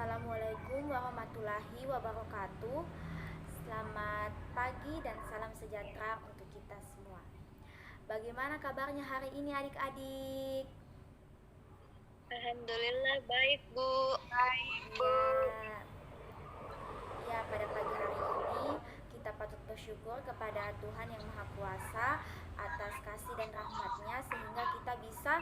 Assalamualaikum warahmatullahi wabarakatuh. Selamat pagi dan salam sejahtera untuk kita semua. Bagaimana kabarnya hari ini adik-adik? Alhamdulillah baik Bu. Ya, ya, pada pagi hari ini kita patut bersyukur kepada Tuhan Yang Maha Kuasa atas kasih dan rahmatnya sehingga kita bisa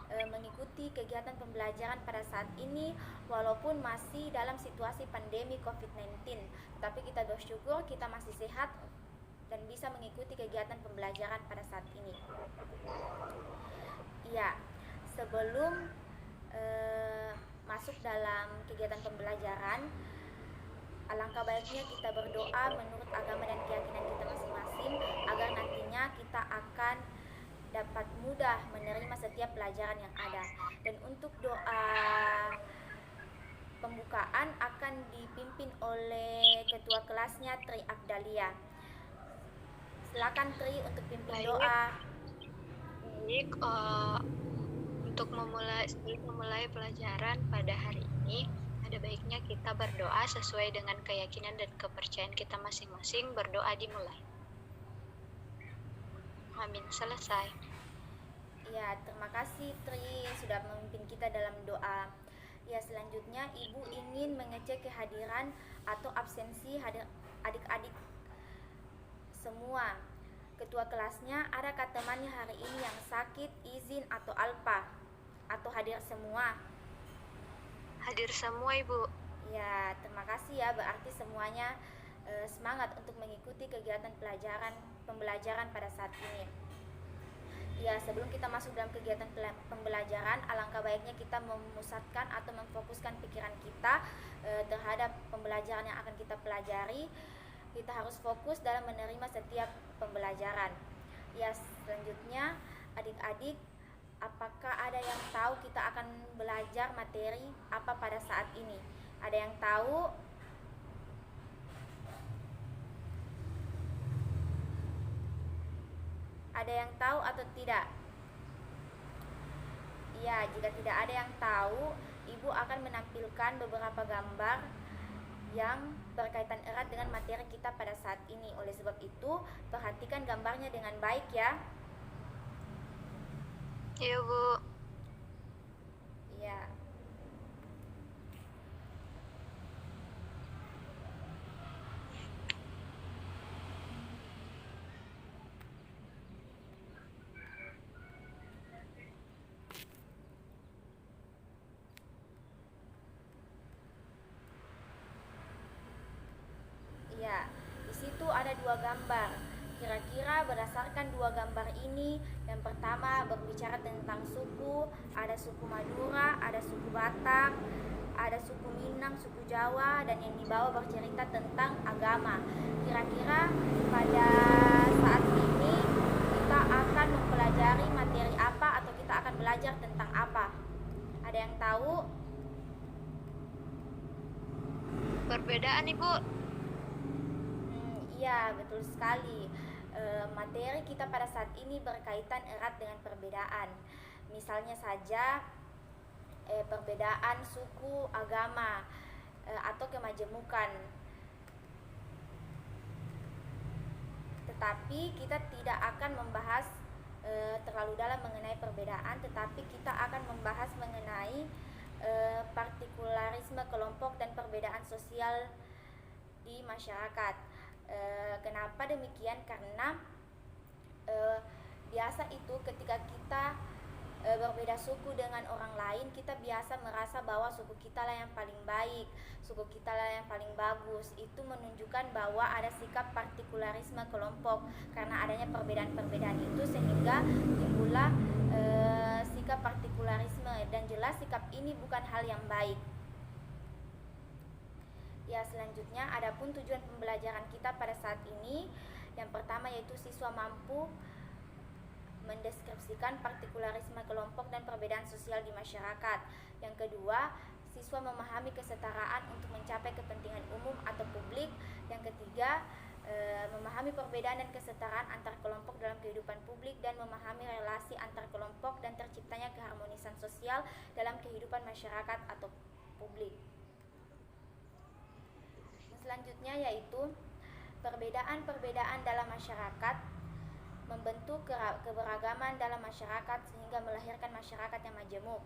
mengikuti kegiatan pembelajaran pada saat ini walaupun masih dalam situasi pandemi COVID-19. Tapi kita bersyukur kita masih sehat dan bisa mengikuti kegiatan pembelajaran pada saat ini. Ya, sebelum masuk dalam kegiatan pembelajaran, alangkah baiknya kita berdoa menurut agama dan keyakinan kita masing-masing agar nantinya kita akan dapat mudah menerima setiap pelajaran yang ada. Dan untuk doa pembukaan akan dipimpin oleh ketua kelasnya Tri Afdalia. Silakan Tri untuk pimpin doa. Baik, untuk memulai pelajaran pada hari ini, ada baiknya kita berdoa sesuai dengan keyakinan dan kepercayaan kita masing-masing. Berdoa dimulai. Amin. Selesai. Ya, terima kasih Tri sudah memimpin kita dalam doa. Ya, selanjutnya Ibu ingin mengecek kehadiran atau absensi adik-adik semua. Ketua kelasnya, adakah temannya hari ini yang sakit, izin, atau alpa? Atau hadir semua? Hadir semua Ibu. Ya, terima kasih ya. Berarti semuanya semangat untuk mengikuti kegiatan pembelajaran pada saat ini. Ya, sebelum kita masuk dalam kegiatan pembelajaran, alangkah baiknya kita memusatkan atau memfokuskan pikiran kita terhadap pembelajaran yang akan kita pelajari. Kita harus fokus dalam menerima setiap pembelajaran. Ya, selanjutnya adik-adik, apakah ada yang tahu kita akan belajar materi apa pada saat ini? Ada yang tahu? Ada yang tahu atau tidak? Ya, jika tidak ada yang tahu, Ibu akan menampilkan beberapa gambar yang berkaitan erat dengan materi kita pada saat ini. Oleh sebab itu, perhatikan gambarnya dengan baik ya. Iya Bu. Ya. Ya, di situ ada dua gambar. Kira-kira berdasarkan dua gambar ini, yang pertama berbicara tentang suku, ada suku Madura, ada suku Batak, ada suku Minang, suku Jawa, dan yang di bawah bercerita tentang agama. Kira-kira pada saat ini kita akan mempelajari materi apa atau kita akan belajar tentang apa? Ada yang tahu? Perbedaan Ibu. Iya, betul sekali. Materi kita pada saat ini berkaitan erat dengan perbedaan. Misalnya saja perbedaan suku, agama, atau kemajemukan. Tetapi kita tidak akan membahas terlalu dalam mengenai perbedaan, tetapi kita akan membahas mengenai partikularisme kelompok dan perbedaan sosial di masyarakat. Kenapa demikian? Karena biasa itu ketika kita berbeda suku dengan orang lain, kita biasa merasa bahwa suku kita lah yang paling baik, suku kita lah yang paling bagus. Itu menunjukkan bahwa ada sikap partikularisme kelompok. Karena adanya perbedaan-perbedaan itu sehingga timbullah sikap partikularisme, dan jelas sikap ini bukan hal yang baik. Ya, selanjutnya adapun tujuan pembelajaran kita pada saat ini, yang pertama yaitu siswa mampu mendeskripsikan partikularisme kelompok dan perbedaan sosial di masyarakat. Yang kedua, siswa memahami kesetaraan untuk mencapai kepentingan umum atau publik. Yang ketiga, memahami perbedaan dan kesetaraan antar kelompok dalam kehidupan publik dan memahami relasi antar kelompok dan terciptanya keharmonisan sosial dalam kehidupan masyarakat atau publik. selanjutnya yaitu perbedaan-perbedaan dalam masyarakat membentuk keberagaman dalam masyarakat sehingga melahirkan masyarakat yang majemuk.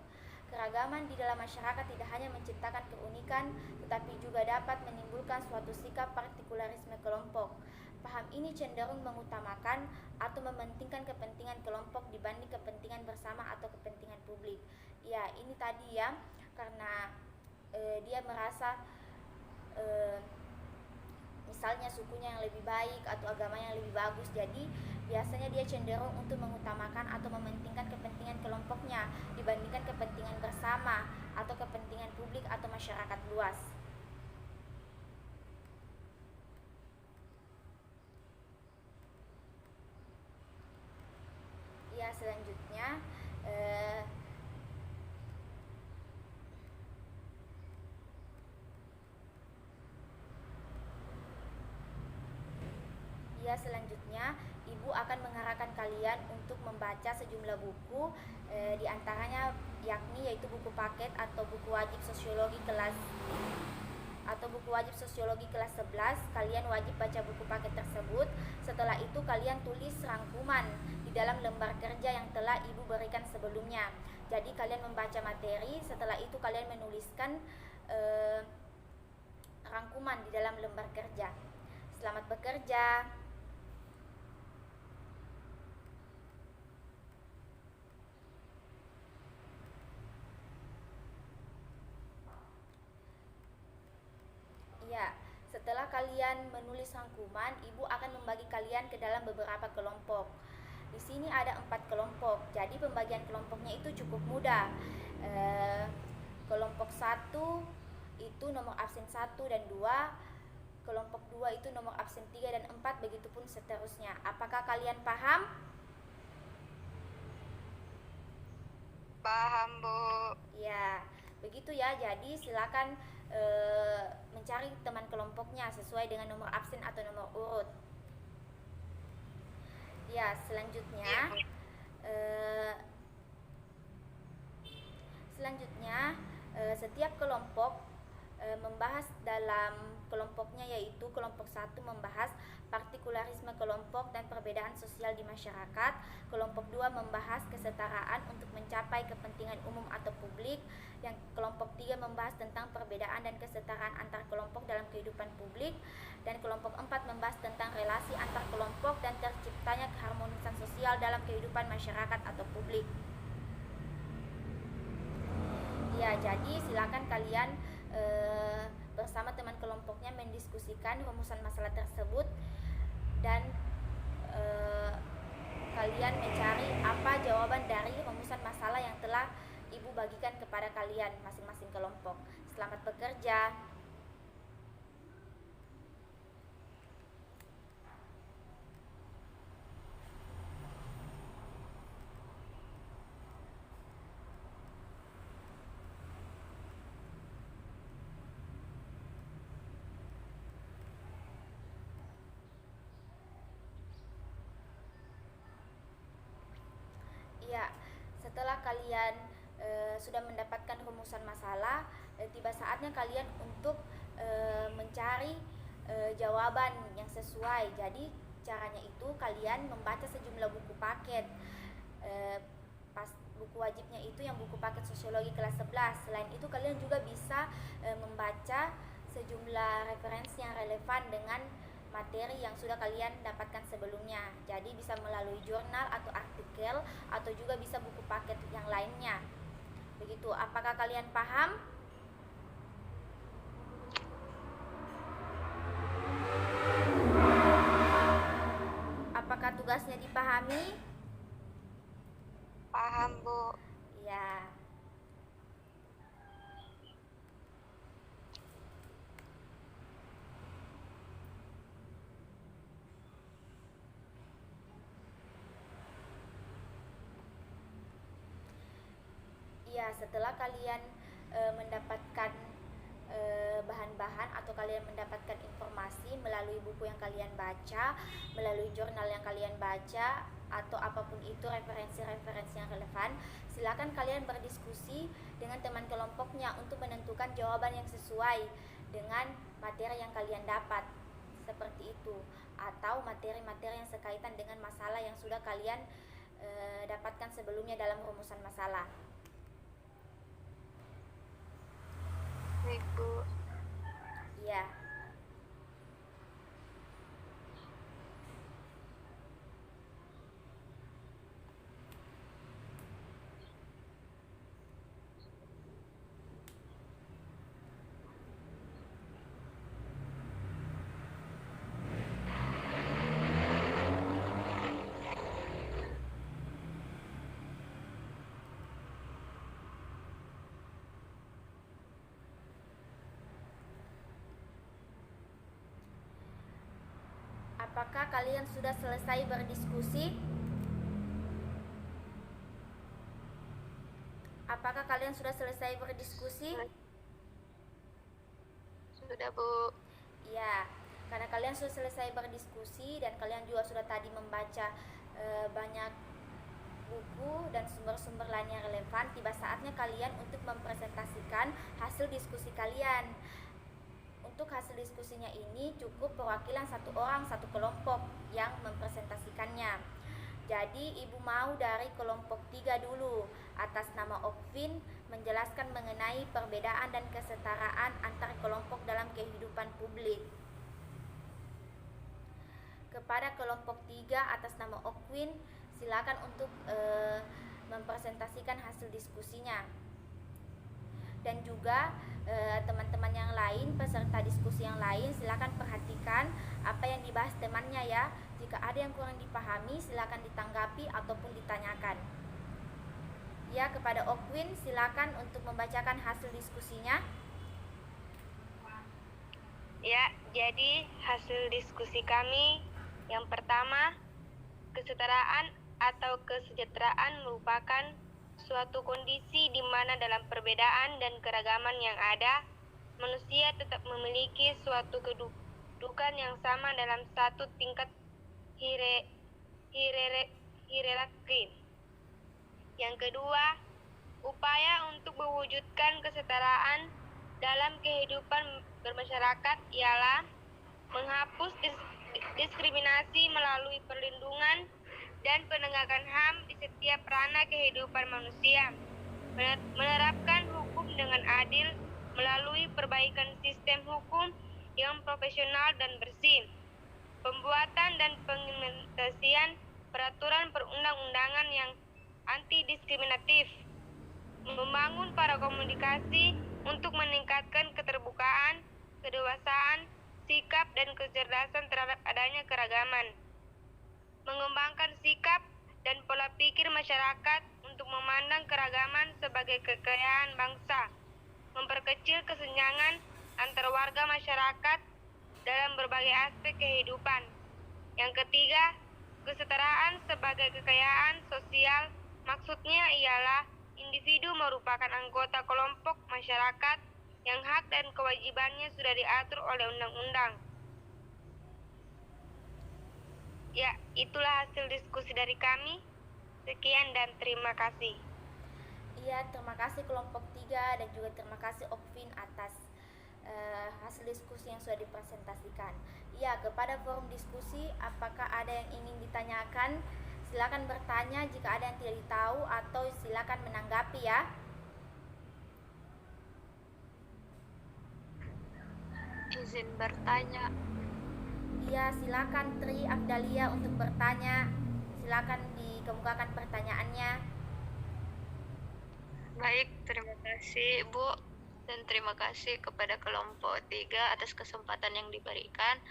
Keragaman di dalam masyarakat tidak hanya menciptakan keunikan, tetapi juga dapat menimbulkan suatu sikap partikularisme kelompok. Paham ini cenderung mengutamakan atau mementingkan kepentingan kelompok dibanding kepentingan bersama atau kepentingan publik. Ya, ini tadi ya, karena dia merasa misalnya sukunya yang lebih baik atau agamanya yang lebih bagus, jadi biasanya dia cenderung untuk mengutamakan atau mementingkan kepentingan kelompoknya dibandingkan kepentingan bersama atau kepentingan publik atau masyarakat luas. Ya, selanjutnya Ibu akan mengarahkan kalian untuk membaca sejumlah buku, di antaranya yakni yaitu buku paket atau buku wajib sosiologi kelas 11. Kalian wajib baca buku paket tersebut. Setelah itu kalian tulis rangkuman di dalam lembar kerja yang telah Ibu berikan sebelumnya. Jadi kalian membaca materi, setelah itu kalian menuliskan rangkuman di dalam lembar kerja. Selamat bekerja. Ya, setelah kalian menulis rangkuman, Ibu akan membagi kalian ke dalam beberapa kelompok. Di sini ada 4 kelompok, jadi pembagian kelompoknya itu cukup mudah. Kelompok 1 itu nomor absen 1 dan 2, kelompok 2 itu nomor absen 3 dan 4, begitupun seterusnya. Apakah kalian paham? Paham, Bu. Ya, begitu ya. Jadi silakan mencari teman kelompoknya sesuai dengan nomor absen atau nomor urut. Ya, selanjutnya setiap kelompok membahas dalam kelompoknya, yaitu kelompok 1 membahas partikularisme kelompok dan perbedaan sosial di masyarakat. Kelompok 2 membahas kesetaraan untuk mencapai kepentingan umum atau publik. Yang kelompok 3 membahas tentang perbedaan dan kesetaraan antar kelompok dalam kehidupan publik. Dan kelompok 4 membahas tentang relasi antar kelompok dan terciptanya keharmonisan sosial dalam kehidupan masyarakat atau publik. Ya, jadi silakan kalian bersama teman kelompoknya mendiskusikan rumusan masalah tersebut dan kalian mencari apa jawaban dari rumusan masalah yang telah Ibu bagikan kepada kalian masing-masing kelompok. Selamat bekerja. Ya, setelah kalian sudah mendapatkan rumusan masalah, tiba saatnya kalian untuk mencari jawaban yang sesuai. Jadi caranya itu kalian membaca sejumlah buku paket. Pas buku wajibnya itu yang buku paket sosiologi kelas 11. Selain itu kalian juga bisa membaca sejumlah referensi yang relevan dengan materi yang sudah kalian dapatkan sebelumnya. Jadi bisa melalui jurnal atau artikel atau juga bisa buku paket yang lainnya. Begitu. Apakah kalian paham? Apakah tugasnya dipahami? Paham, Bu. Ya. Ya, setelah kalian mendapatkan bahan-bahan atau kalian mendapatkan informasi melalui buku yang kalian baca, melalui jurnal yang kalian baca, atau apapun itu referensi-referensi yang relevan, silakan kalian berdiskusi dengan teman kelompoknya untuk menentukan jawaban yang sesuai dengan materi yang kalian dapat, seperti itu, atau materi-materi yang sekaitan dengan masalah yang sudah kalian dapatkan sebelumnya dalam rumusan masalah. Baik, Bu. Iya. Apakah kalian sudah selesai berdiskusi? Apakah kalian sudah selesai berdiskusi? Sudah, Bu. Ya, karena kalian sudah selesai berdiskusi dan kalian juga sudah tadi membaca banyak buku dan sumber-sumber lain yang relevan, tiba saatnya kalian untuk mempresentasikan hasil diskusi kalian. Untuk hasil diskusinya ini cukup perwakilan satu orang satu kelompok yang mempresentasikannya. Jadi ibu mau dari kelompok 3 dulu, atas nama Okvin, menjelaskan mengenai perbedaan dan kesetaraan antar kelompok dalam kehidupan publik. Kepada kelompok 3 atas nama Okvin, silakan untuk mempresentasikan hasil diskusinya. Dan juga teman-teman yang lain, peserta diskusi yang lain, silakan perhatikan apa yang dibahas temannya ya. Jika ada yang kurang dipahami, silakan ditanggapi ataupun ditanyakan. Ya, kepada Okwin silakan untuk membacakan hasil diskusinya. Ya, jadi hasil diskusi kami yang pertama, kesetaraan atau kesejahteraan merupakan suatu kondisi di mana dalam perbedaan dan keragaman yang ada, manusia tetap memiliki suatu kedudukan yang sama dalam satu tingkat hierarki. Yang kedua, upaya untuk mewujudkan kesetaraan dalam kehidupan bermasyarakat ialah menghapus diskriminasi melalui perlindungan dan penegakan HAM di setiap ranah kehidupan manusia, menerapkan hukum dengan adil melalui perbaikan sistem hukum yang profesional dan bersih, pembuatan dan pengimplementasian peraturan perundang-undangan yang anti-diskriminatif, membangun para komunikasi untuk meningkatkan keterbukaan, kedewasaan, sikap, dan kecerdasan terhadap adanya keragaman, mengembangkan sikap dan pola pikir masyarakat untuk memandang keragaman sebagai kekayaan bangsa, memperkecil kesenjangan antar warga masyarakat dalam berbagai aspek kehidupan. Yang ketiga, kesetaraan sebagai kekayaan sosial, maksudnya ialah individu merupakan anggota kelompok masyarakat yang hak dan kewajibannya sudah diatur oleh undang-undang. Ya, itulah hasil diskusi dari kami. Sekian dan terima kasih. Iya, terima kasih kelompok 3 dan juga terima kasih Okvin atas hasil diskusi yang sudah dipresentasikan. Iya, kepada forum diskusi, apakah ada yang ingin ditanyakan? Silakan bertanya jika ada yang tidak tahu atau silakan menanggapi ya. Izin bertanya. Iya, silakan Tri Afdalia untuk bertanya. Silakan dikemukakan pertanyaannya. Baik, terima kasih Bu, dan terima kasih kepada kelompok 3 atas kesempatan yang diberikan.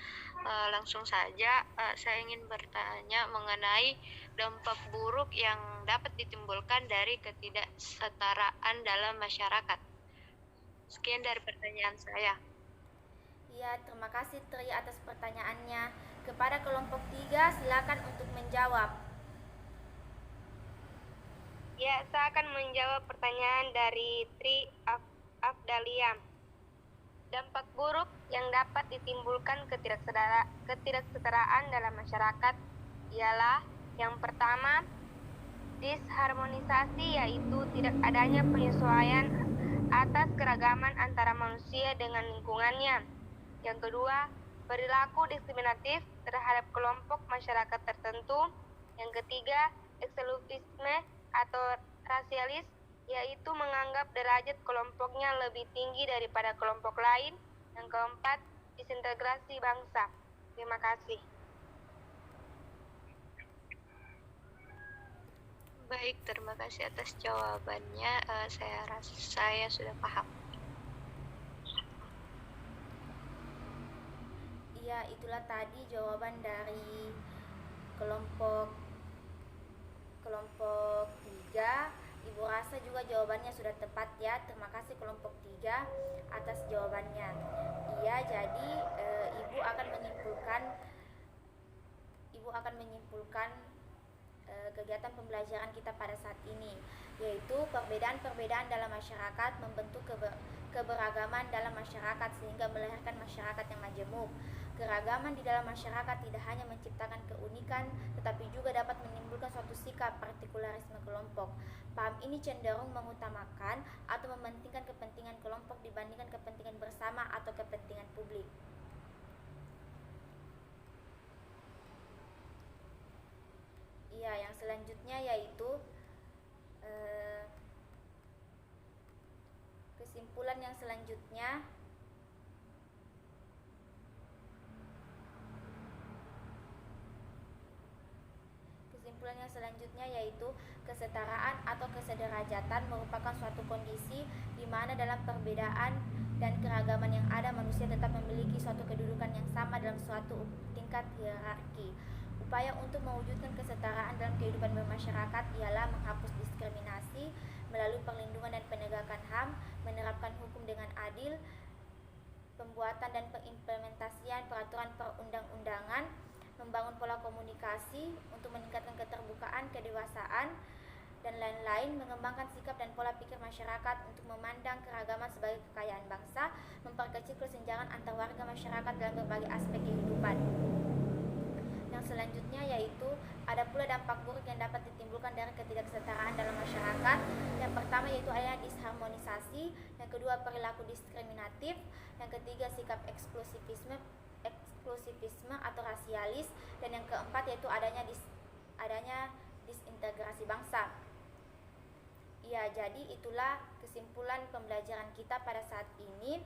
Langsung saja saya ingin bertanya mengenai dampak buruk yang dapat ditimbulkan dari ketidaksetaraan dalam masyarakat. Sekian dari pertanyaan saya. Iya, terima kasih Tri atas pertanyaannya. Kepada kelompok 3, silakan untuk menjawab. Ya, saya akan menjawab pertanyaan dari Tri Afdalia. Dampak buruk yang dapat ditimbulkan ketidaksetaraan dalam masyarakat ialah yang pertama, disharmonisasi, yaitu tidak adanya penyesuaian atas keragaman antara manusia dengan lingkungannya, Yang kedua, perilaku diskriminatif terhadap kelompok masyarakat tertentu. Yang ketiga, eksklusifisme atau rasialis, yaitu menganggap derajat kelompoknya lebih tinggi daripada kelompok lain. Yang keempat, disintegrasi bangsa. Terima kasih. Baik, terima kasih atas jawabannya. Saya rasa saya sudah paham. Iya, itulah tadi jawaban dari kelompok 3. Ibu rasa juga jawabannya sudah tepat ya. Terima kasih kelompok 3 atas jawabannya. Iya, jadi Ibu akan menyimpulkan kegiatan pembelajaran kita pada saat ini, yaitu perbedaan-perbedaan dalam masyarakat membentuk keberagaman dalam masyarakat sehingga melahirkan masyarakat yang majemuk. Keragaman di dalam masyarakat tidak hanya menciptakan keunikan, tetapi juga dapat menimbulkan suatu sikap partikularisme kelompok. Paham ini cenderung mengutamakan atau mementingkan kepentingan kelompok dibandingkan kepentingan bersama atau kepentingan publik. Iya, yang selanjutnya yaitu kesimpulan yang selanjutnya. Kesimpulan yang selanjutnya yaitu kesetaraan atau kesederajatan merupakan suatu kondisi di mana dalam perbedaan dan keragaman yang ada manusia tetap memiliki suatu kedudukan yang sama dalam suatu tingkat hierarki. Upaya untuk mewujudkan kesetaraan dalam kehidupan bermasyarakat ialah menghapus diskriminasi melalui perlindungan dan penegakan HAM, menerapkan hukum dengan adil, pembuatan dan pengimplementasian peraturan perundang-undangan, membangun pola komunikasi untuk meningkatkan keterbukaan, kedewasaan, dan lain-lain, mengembangkan sikap dan pola pikir masyarakat untuk memandang keragaman sebagai kekayaan bangsa, memperkecil kesenjangan antar warga masyarakat dalam berbagai aspek kehidupan. Yang selanjutnya yaitu ada pula dampak buruk yang dapat ditimbulkan dari ketidaksetaraan dalam masyarakat. Yang pertama yaitu adanya disharmonisasi, yang kedua perilaku diskriminatif, yang ketiga sikap eksklusifisme atau rasialis, dan yang keempat yaitu adanya disintegrasi bangsa. Ya, jadi itulah kesimpulan pembelajaran kita pada saat ini.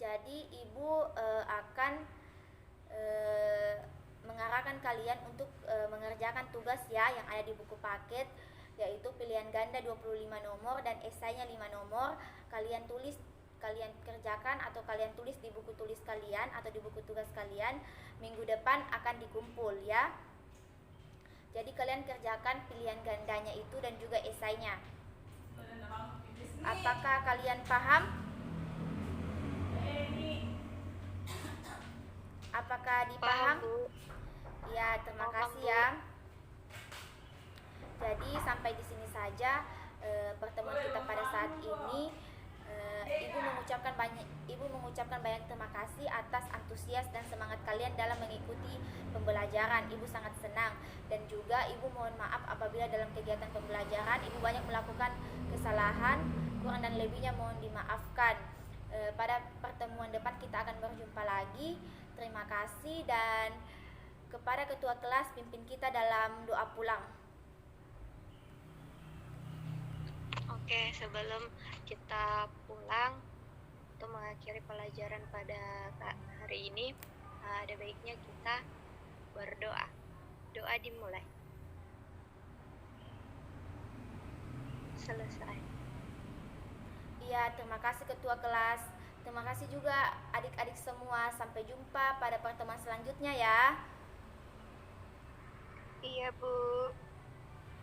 Jadi Ibu akan mengarahkan kalian untuk mengerjakan tugas ya yang ada di buku paket, yaitu pilihan ganda 25 nomor dan esainya 5 nomor. Kalian kerjakan atau kalian tulis di buku tulis kalian atau di buku tugas kalian. Minggu depan akan dikumpul ya. Jadi kalian kerjakan pilihan gandanya itu dan juga esainya. Apakah kalian paham? Apakah dipaham? Ya, terima kasih ya. Jadi sampai di sini saja pertemuan kita pada saat ini. Ibu mengucapkan banyak terima kasih atas antusias dan semangat kalian dalam mengikuti pembelajaran. Ibu sangat senang, dan juga Ibu mohon maaf apabila dalam kegiatan pembelajaran Ibu banyak melakukan kesalahan, kurang dan lebihnya mohon dimaafkan. Pada pertemuan depan kita akan berjumpa lagi. Terima kasih, dan kepada ketua kelas pimpin kita dalam doa pulang. Oke, sebelum kita pulang untuk mengakhiri pelajaran pada hari ini, ada baiknya kita berdoa. Doa dimulai. Selesai. Iya, terima kasih ketua kelas. Terima kasih juga adik-adik semua. Sampai jumpa pada pertemuan selanjutnya ya. Iya, Bu.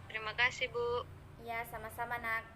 Terima kasih, Bu. Iya, sama-sama nak.